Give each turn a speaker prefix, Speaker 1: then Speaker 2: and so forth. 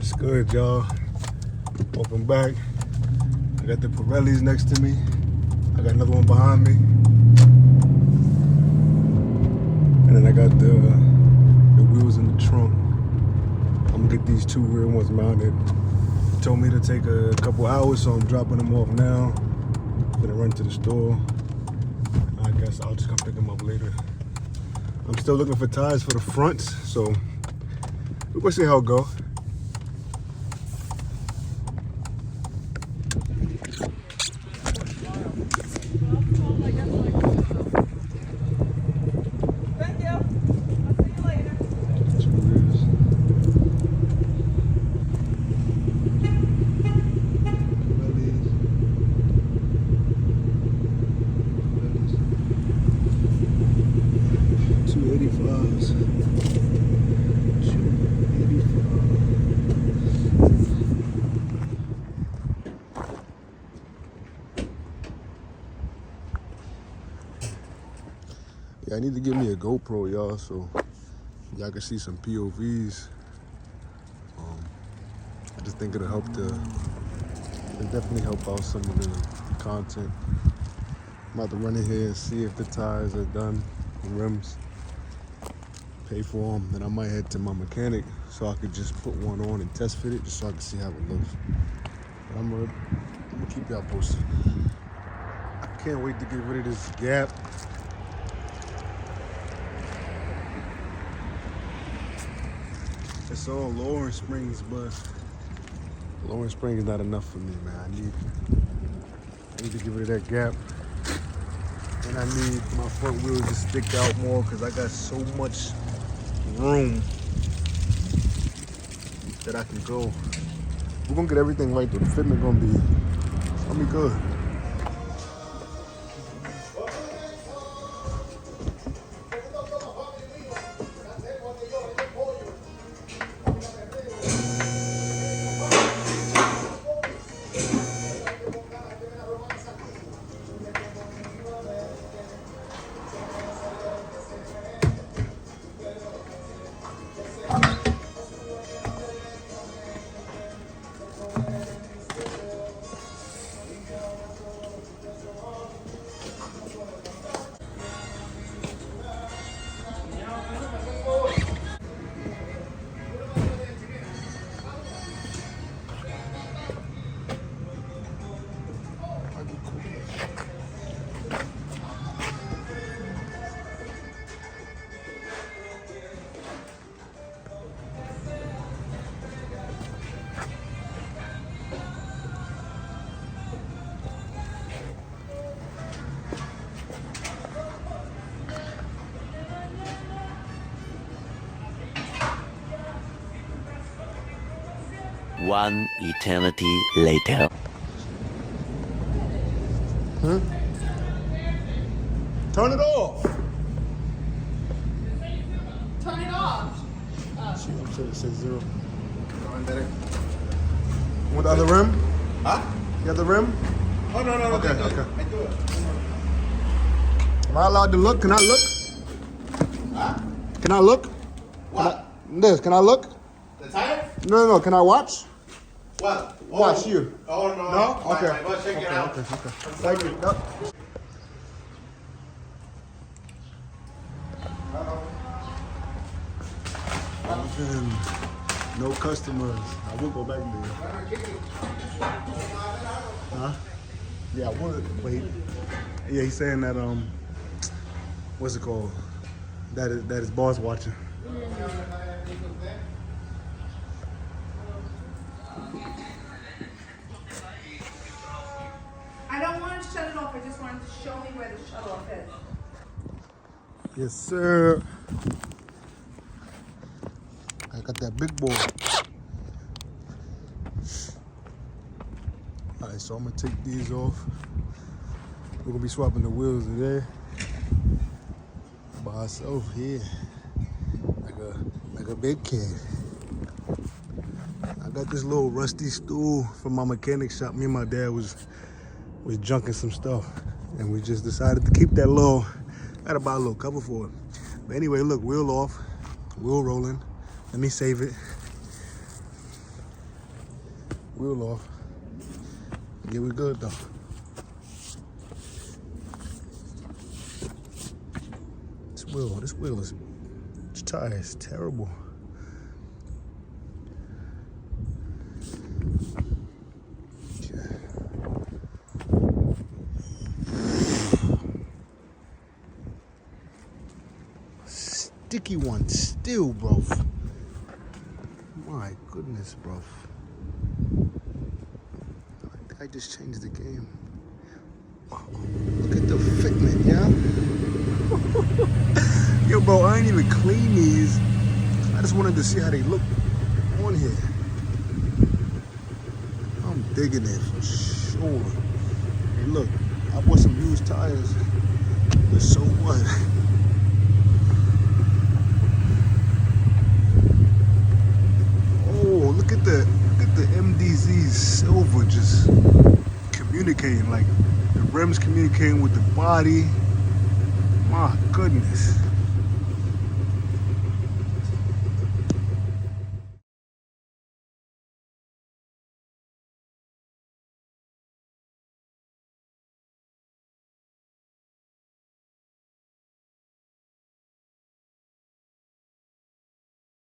Speaker 1: It's good, y'all. Welcome back. I got the Pirellis next to me. I got another one behind me. And then I got the wheels in the trunk. I'm gonna get these two rear ones mounted. He told me to take a couple hours, so I'm dropping them off now. Gonna run to the store. I guess I'll just come pick them up later. I'm still looking for tires for the fronts, so we're gonna see how it goes. Yeah, I need to get me a GoPro, y'all, so y'all can see some POVs. I just think it'll definitely help out some of the content. I'm about to run in here and see if the tires are done, the rims, pay for them. Then I might head to my mechanic so I could just put one on and test fit it just so I can see how it looks. But I'm gonna keep y'all posted. I can't wait to get rid of this gap. It's all lowering springs, but lowering spring is not enough for me, man. I need to get rid of that gap. And I need my front wheels to stick out more because I got so much room that I can go. We're gonna get everything right though. The fitment gonna be good.
Speaker 2: One eternity later.
Speaker 1: Huh? Turn it off.
Speaker 3: Turn it off.
Speaker 1: See, I'm sure it says 0. Want the other rim?
Speaker 4: Huh?
Speaker 1: You got the rim?
Speaker 4: Oh, no.
Speaker 1: Okay.
Speaker 4: I do it.
Speaker 1: Am I allowed to look? Can I look?
Speaker 4: Huh?
Speaker 1: Can I look?
Speaker 4: What?
Speaker 1: Can I look?
Speaker 4: The tire?
Speaker 1: No. Can I watch?
Speaker 4: What?
Speaker 1: Watch you.
Speaker 4: Oh, no.
Speaker 1: No? Okay.
Speaker 4: Go check it out.
Speaker 1: Okay. Thank you. Yep. No customers. I will go back there. Huh? Yeah, I would. Wait. Yeah, he's saying that what's it called? That his boss watching.
Speaker 3: I don't want to shut it off. I just wanted to show me where the shut off is.
Speaker 1: Yes, sir. I got that big boy. All right, so I'm gonna take these off. We're gonna be swapping the wheels today by ourselves here, like a big kid. I got this little rusty stool from my mechanic shop. Me and my dad was junking some stuff, and we just decided to keep that little. I gotta buy a little cover for it. But anyway, look, wheel off, wheel rolling. Let me save it. wheel off. Yeah, we're good though. This wheel is, this tire is terrible. Okay. Sticky one still, bro. My goodness, bro. I think I just changed the game. Look at the fitment, yeah? Yo, bro, I ain't even clean these. I just wanted to see how they look on here. I'm digging it for sure. Hey, look, I bought some used tires, but so what? Oh, look at the MDZ silver just communicating, like the rims communicating with the body. My goodness.